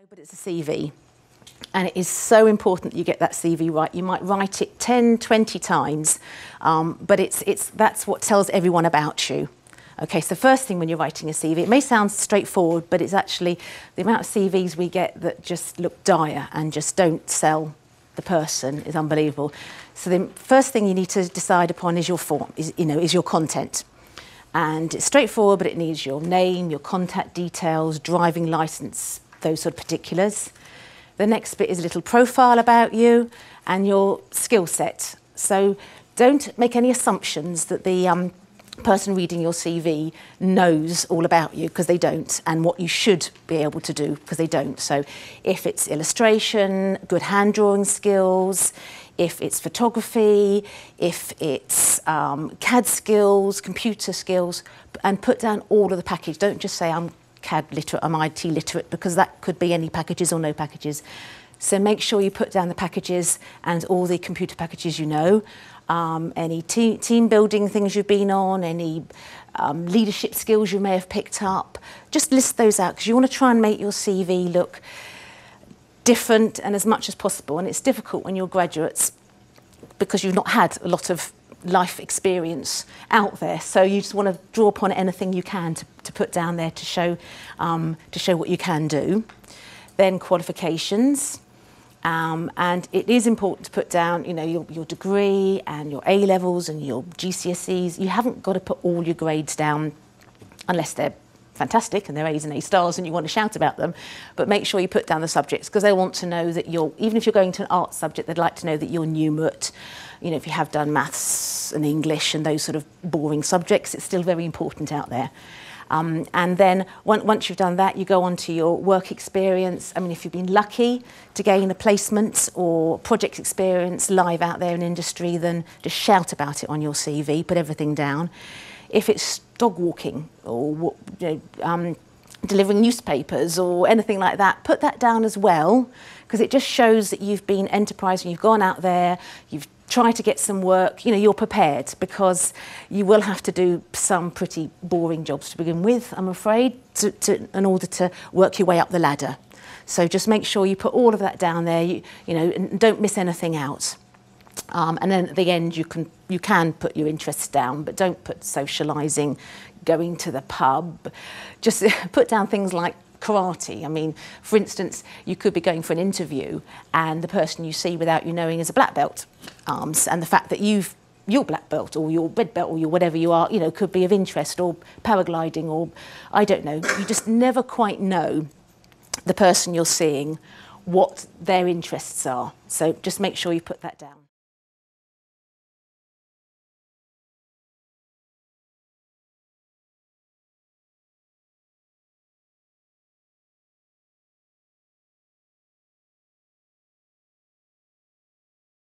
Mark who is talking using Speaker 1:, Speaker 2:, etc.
Speaker 1: But it's a CV, and it is so important that you get that CV right. You might write it 10, 20 times, but that's what tells everyone about you. Okay, so first thing when you're writing a CV, it may sound straightforward, but it's actually the amount of CVs we get that just look dire and just don't sell the person is unbelievable. So the first thing you need to decide upon is your form, is your content. And it's straightforward, but it needs your name, your contact details, driving licence, those sort of particulars. The next bit is a little profile about you and your skill set. So don't make any assumptions that the person reading your CV knows all about you, because they don't, and what you should be able to do, because they don't. So if it's illustration, good hand drawing skills, if it's photography, if it's CAD skills, computer skills, and put down all of the package. Don't just say I'm CAD literate, I'm IT literate, because that could be any packages or no packages. So make sure you put down the packages and all the computer packages you know, any team building things you've been on, any leadership skills you may have picked up. Just list those out, because you want to try and make your CV look different and as much as possible. And it's difficult when you're graduates because you've not had a lot of life experience out there, so you just want to draw upon anything you can to put down there to show what you can do. Then qualifications, and it is important to put down your degree and your A levels and your GCSEs. You haven't got to put all your grades down unless they're fantastic and they're A's and A stars and you want to shout about them, but make sure you put down the subjects, because they want to know that even if you're going to an art subject, they'd like to know that you're numerate. If you have done maths and English and those sort of boring subjects, it's still very important out there. And then once you've done that, you go on to your work experience. I mean, if you've been lucky to gain a placement or project experience live out there in industry, then just shout about it on your CV, put everything down. If it's dog walking or delivering newspapers or anything like that, put that down as well, because it just shows that you've been enterprising, you've gone out there, you've tried to get some work, you're prepared, because you will have to do some pretty boring jobs to begin with, I'm afraid, in order to work your way up the ladder. So just make sure you put all of that down there, and don't miss anything out. And then at the end, you can put your interests down, but don't put socialising, going to the pub. Just put down things like karate. I mean, for instance, you could be going for an interview and the person you see without you knowing is a black belt. And the fact that your black belt or your red belt or your whatever you are, could be of interest, or paragliding, or I don't know. You just never quite know the person you're seeing, what their interests are. So just make sure you put that down.